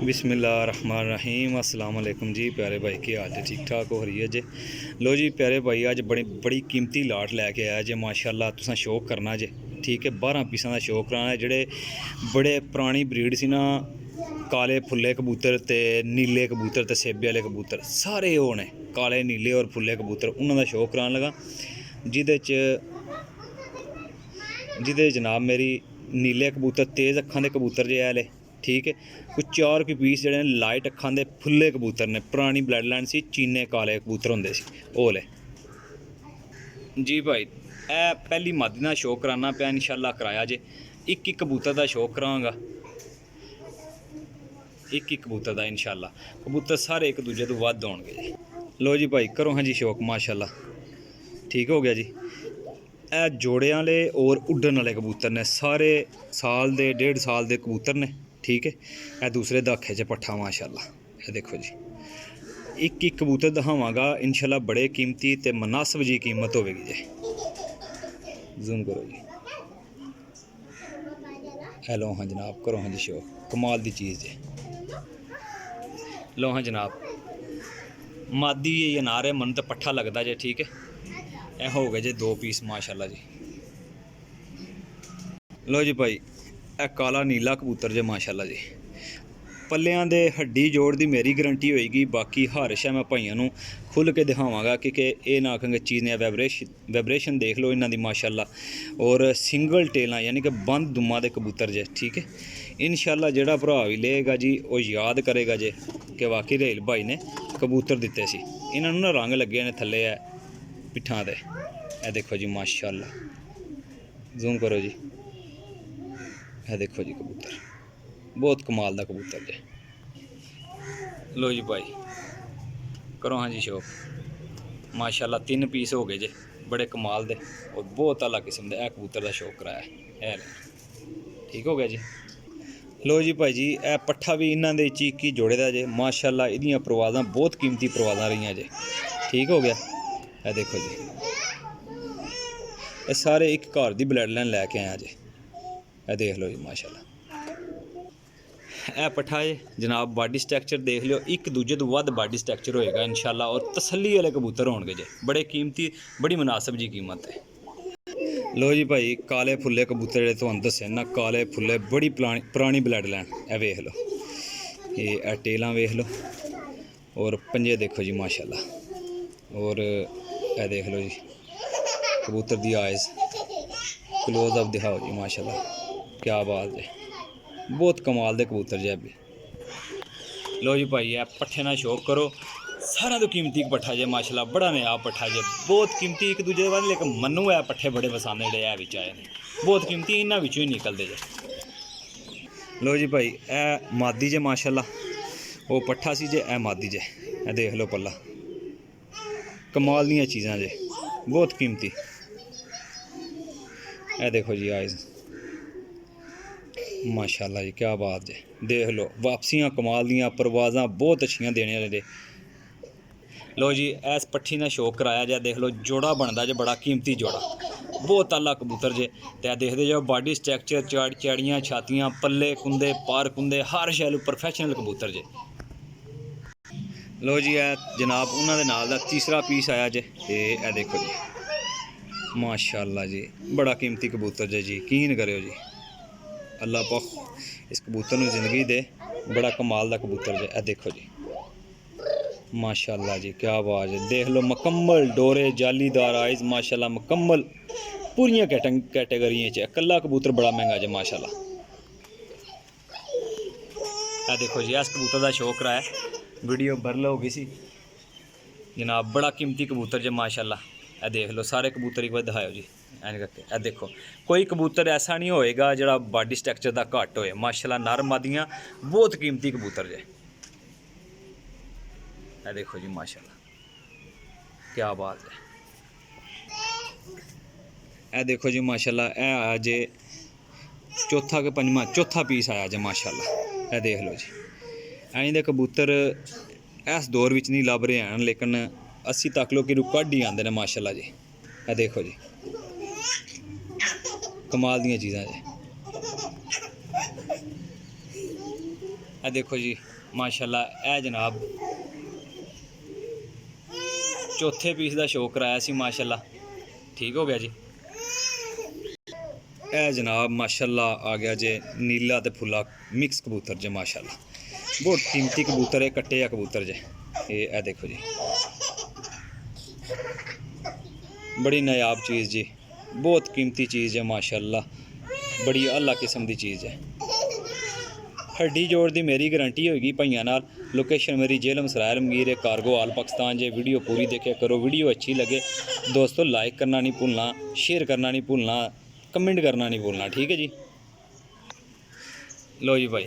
बिस्मिल्लाहिर्रहमानिर्रहीम अस्सलाम वालेकुम जी प्यारे भाई की हाल है ठीक ठाक हो रही है जे। लो जी प्यारे भाई अज बड़ी कीमती लाट लैके आया जे माशाल्लाह तुसां शौक करना जे ठीक है। 12 पीसां दा शौक कराना जेड़े बड़े पुरानी ब्रीड सी ना, काले फुल्ले कबूतर ते नीले कबूतर ते सेबे वाले कबूतर सारे ओह ने काले नीले और फुल्ले कबूतर उन्हां दा शौक करान लगा जिदे जनाब मेरी नीले कबूतर तेज़ अखां दे कबूतर जे आले ठीक है। कुछ 4 के पीस जेह्ड़े लाइट अखां दे फुल्ले कबूतर ने, पुरानी ब्लड लाइन सी, चीने काले कबूतर होंदे सी ओह ले जी भाई। ए पहली मादी दा शौक कराना पिया इंशाल्लाह कराया जे। एक कबूतर दा शौक करांगा, एक कबूतर दा इंशाल्लाह। कबूतर सारे एक दूजे तो वध होणगे जी। लो जी भाई करो हाँ जी शौक माशाल्लाह ठीक हो गया जी। ए जोड़े वाले और उड्डन वाले कबूतर ने, सारे साल दे 1.5 साल दे कबूतर ने ठीक है। ए दूसरे दाखे च पट्ठा माशाल्लाह। ये देखो जी एक कबूतर दिखावांगा इंशाल्लाह, बड़े कीमती ते मुनासिब जी कीमत होगी जी। जूम करो जी। हेलो हाँ जनाब करो हाँ जी शौक, कमाल दी चीज़ जी। लो हाँ जनाब मादी ये नारे मन तो पट्ठा लगता जे ठीक है। ए हो गए जे 2 पीस माशाल्लाह जी। लो जी भाई ए काला नीला कबूतर जे माशाल्लाह जी। पल्लियां दे हड्डी जोड़ दी मेरी गारंटी होएगी, बाकी हर शै मैं भाइयों नूं खुल के दिखावांगा क्योंकि ये ना आखांगे चीज़ ने वाइब्रेशन देख लो इन्हां दी माशाल्लाह। और सिंगल टेलां यानी कि बंद दुम्मा दे कबूतर जे ठीक है। इंशाल्लाह जेड़ा भरा भी लेगा जी वो याद करेगा जे कि वाकई रेल भाई ने कबूतर दिते सी। इन्हां नूं ना रंग लगे ने थल्ले पिट्ठां दे। ए देखो जी माशाल्लाह, जूम करो जी। ए देखो जी कबूतर बहुत कमाल दा कबूतर जे। लो जी भाई करो हाँ जी शौक माशाल्लाह 3 पीस हो गए जे बड़े कमाल दे और बहुत आला किस्म दे। कबूतर दा शौक कराया है ठीक हो गया जी। लो जी भाई जी ए पट्ठा भी इन्हां दे चीकी जोड़े दा जे माशाल्लाह। इहदियां परवाज़ां बहुत कीमती परवाज़ां रहियां जे ठीक हो गया। ए देखो जी ये सारे एक घर दी ब्लड लाइन लैके आया जे। ए देख लो जी माशाल्लाह। ए पट्ठा है जनाब, बॉडी स्ट्रक्चर देख लियो एक दूजे तो वध बॉडी स्ट्रक्चर होएगा इंशाल्लाह। और तसल्ली वाले कबूतर होणगे जे बड़े कीमती, बड़ी मुनासिब जी कीमत है। लो जी भाई काले फुल्ले कबूतर जेह्ड़े तुहानूं दस्से ना, काले फुल्ले बड़ी पुरानी ब्लड लाइन। ए वेख लो ये टेलां वेख लो और पंजे देखो जी माशाल्लाह। और ए देख लो जी कबूतर दी आइज़ क्लोज अप दिखाओ जी माशाल्लाह, क्या बात है। बहुत कमाल दे कबूतर जे भी। लो जी भाई ए पट्ठे ना शौक करो, सारा तो कीमती पट्ठा जे माशाल्लाह। बड़ा नया पट्ठा जे बहुत कीमती एक दूजे बाद, लेकिन मन्नू है पट्ठे बड़े पसंद जेह्ड़े है बिच आए बहुत कीमती, इन्हां विचों ही निकलदे जे। लो जी भाई ए मादी जे माशाल्लाह, वो पट्ठा सी जे, ए मादी जे। ए देख लो पल्ला, कमाल दियां चीज़ां जे बहुत कीमती। ए देखो जी आइज़ माशाल्लाह जी, क्या बात जे। देख लो वापसियां कमाल दियां, परवाज़ां बहुत अच्छियां देने वाले जे। लो जी इस पट्ठी ने शौक कराया जे। देख लो जोड़ा बनता जे बड़ा कीमती जोड़ा, बहुत आला कबूतर जे। ते देखते जाओ बॉडी स्ट्रक्चर, चाड़ियाँ छातियाँ, पल्ले कुंदे, पार कुंदे, हर शैल प्रोफैशनल कबूतर जे। लो जी जनाब उन्हां दे नाल दा तीसरा पीस आया जे। ए देखो जी माशाल्लाह जी, बड़ा कीमती कबूतर जे जी। यकीन करो जी, अल्लाह पाक इस कबूतर नूं ज़िंदगी दे, बड़ा कमाल दा कबूतर जे। ए देखो जी माशाल्लाह जी, क्या आवाज़ है। देख लो मुकम्मल डोरे जालीदार आइज़ माशाल्लाह, मुकम्मल पूरियां कैटेगरियां च। कल्ला कबूतर बड़ा महंगा जे माशाल्लाह। ए देखो जी इस कबूतर दा शौक कराया, वीडियो वायरल हो गई सी जनाब। बड़ा कीमती कबूतर जे माशाल्लाह। ए देख लो सारे कबूतर एक बार दिखाओ जी एन करके। ए देखो कोई कबूतर ऐसा नहीं होएगा जिहड़ा बॉडी स्ट्रक्चर दा घट होए माशाल्लाह। नर मादियां बहुत कीमती कबूतर जे। ए देखो जी माशाल्लाह, क्या बात है। ए देखो जी माशाल्लाह ए आया जे चौथा के पंजवां, चौथा पीस आया जे माशाल्लाह। ए देख लो जी ऐं दे कबूतर इस दौर विच नहीं लभ रहे हैं, लेकिन 80 तक लोग कड्ढ ही आंदे ने माशाल्लाह जी। ए देखो जी कमाल दियां चीज़ां जे। ਇਹ ਦੇਖੋ ਜੀ माशाल्लाह, ਇਹ जनाब चौथे पीस का शौक कराया सी माशाल्लाह, ठीक हो गया जी। ए जनाब माशाल्लाह आ गया जे नीला ते फुला मिक्स कबूतर जे माशाल्लाह, बहुत कीमती कबूतर है, कट्टे कबूतर जे ये देखो जी, बड़ी नायाब चीज़ जी, बहुत कीमती चीज़ है माशाल्लाह, बड़ी आला किस्म की चीज़ है। हड्डी जोड़ दी मेरी गारंटी होगी भाइयों नाल। लोकेशन मेरी जेलम सरायल मगीर है, कार्गो आल पाकिस्तान जे। वीडियो पूरी देखा करो, वीडियो अच्छी लगे दोस्तों लाइक करना नहीं भूलना, शेयर करना नहीं भूलना, कमेंट करना नहीं भूलना, ठीक है जी। लो जी भाई,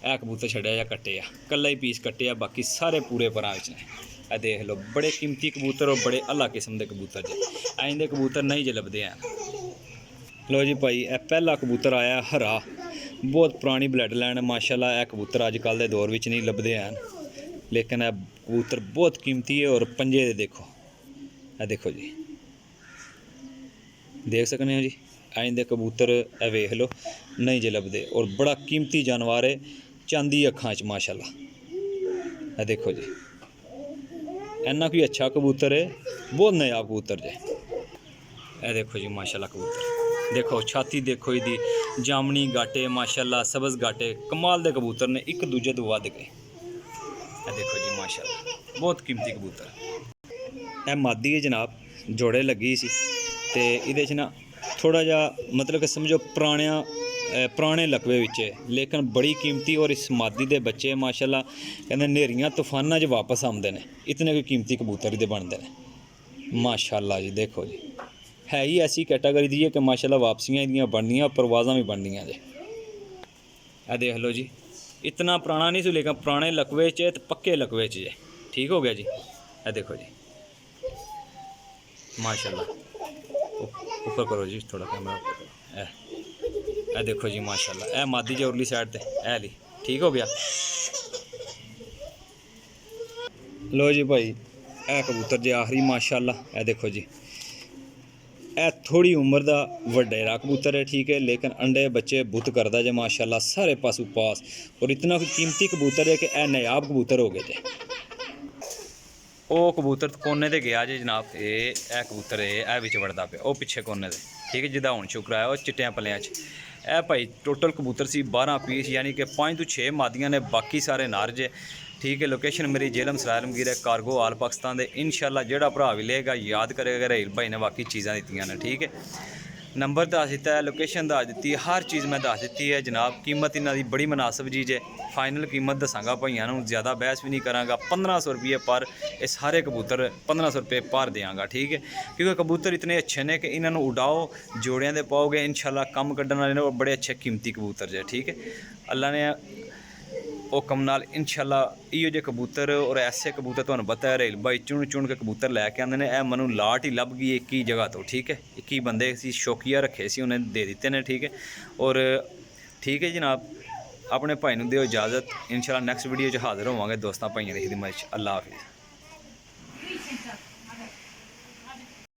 ए कबूतर छड़िया या कट्टे आ, कल्ला ही पीस कट्टे आ, बाकी सारे पूरे परां विच ने। ए देख लो, बड़े कीमती कबूतर और बड़े अला किस्म के कबूतर जे, आइंदे कबूतर नहीं जे लभदे हैं। लो जी भाई, ए पहला कबूतर आया हरा, बहुत पुरानी ब्लड लाइन माशाल्लाह। ए कबूतर अजकल के दौर में नहीं लभदे हैं, लेकिन ए कबूतर बहुत कीमती है। और पंजे दे देखो, ए देखो जी, देख सकते हो जी, आइंदे कबूतर ए वेख लो नहीं जे लभदे, और बड़ा कीमती जानवर है, चांदी अखां च माशाल्लाह। ए देखो जी, इन्ना कोई अच्छा कबूतर है, बहुत नायाब कबूतर जे। ए देखो जी माशाल्लाह कबूतर, देखो छाती देखो इहदी, जामनी गाटे माशाल्लाह, सबज गाटे, कमाल दे कबूतर ने, एक दूजे तो वध गए। ए देखो जी माशाल्लाह, बहुत कीमती कबूतर। ए मादी है जनाब, जोड़े लगी सी ते इहदे च ना थोड़ा जा मतलब कि समझो पुराने लकवे विच है, लेकिन बड़ी कीमती। और इस मादी दे बच्चे माशाल्लाह कहंदे नेरियां तूफानां च वापस आउंदे ने, इतने कोई कीमती कबूतर इहदे बनदे ने माशाल्लाह जी। देखो जी, है ही ऐसी कैटागरी दी है कि माशाल्लाह वापसियां इहदियां बनदियां, परवाज़ां भी बनदियां जे। ए देख लो जी, इतना पुराना नहीं सी, लेकिन पुराने लकवे च ते पक्के लकवे च जे, ठीक हो गया जी। ए देखो जी माशाल्लाह, ऊपर करो जी थोड़ा कैमरा, ए देखो जी माशाल्लाह, ए मादी जे उरली साइड ते ए ली, ठीक हो गया। लो जी भाई, ए कबूतर जे आखिरी माशाल्लाह, ए देखो जी, ए थोड़ी उम्र का वडेरा कबूतर है, ठीक है, लेकिन अंडे बच्चे बुत करदा जे माशाल्लाह, सारे पासों पास। और इतना कोई कीमती कबूतर है कि ए नायाब कबूतर हो गए जे। ਉਹ कबूतर कोने ते गया जे जनाब, ए कबूतर ए विच वड़दा पे, ਉਹ पिछे कोने ते, ठीक है, जिदा हुण शुक्र आया ਉਹ चिट्टियां पलियां च। ए भाई टोटल कबूतर सी 12 पीस, यानी कि 5 तो 6 मादियां ने, बाकी सारे नार जे, ठीक है। लोकेशन मेरी जेलम सरायल मगीर है, कार्गो आल पाकिस्तान दे। इंशाल्लाह जेड़ा भरा भी लेगा याद करेगा रहील भाई ने बाकी चीज़ां दित्तियां ने, ठीक है। नंबर दस दिता है, लोकेशन दस दी, हर चीज़ मैं दस दी है जनाब। कीमत इन्हां दी बड़ी मुनासिब जी जे, फाइनल कीमत दसांगा भाइयों नूं, ज़्यादा बहस भी नहीं करांगा। 1500 रुपये पर ये सारे कबूतर 1500 रुपये पर देंगा, ठीक है, क्योंकि कबूतर इतने अच्छे ने कि इन्हों उड़ाओ, जोड़ियां दे पाओगे इंशाल्लाह, कम कड्ढण वाले ने, और बड़े अच्छे कीमती कबूतर जे, ठीक है। अल्लाह ने हुक्म नाल इंशाल्लाह इहो जे कबूतर और ऐसे कबूतर तुहानूं पता है रेल भाई चुन चुन के कबूतर लैके आंदे ने। मैनूं लाट ही लभ गई एक ही जगह तो, ठीक है, एक ही बंदे सी शौकीया रखे सी, उन्हें दे दिते ने, ठीक है। और ठीक है जनाब, अपने भाई नूं दिओ इजाज़त, इंशाल्लाह नैक्सट वीडियो च हाज़र होवांगे दोस्तां भाइयों दी खिदमत च। अल्लाह हाफिज़।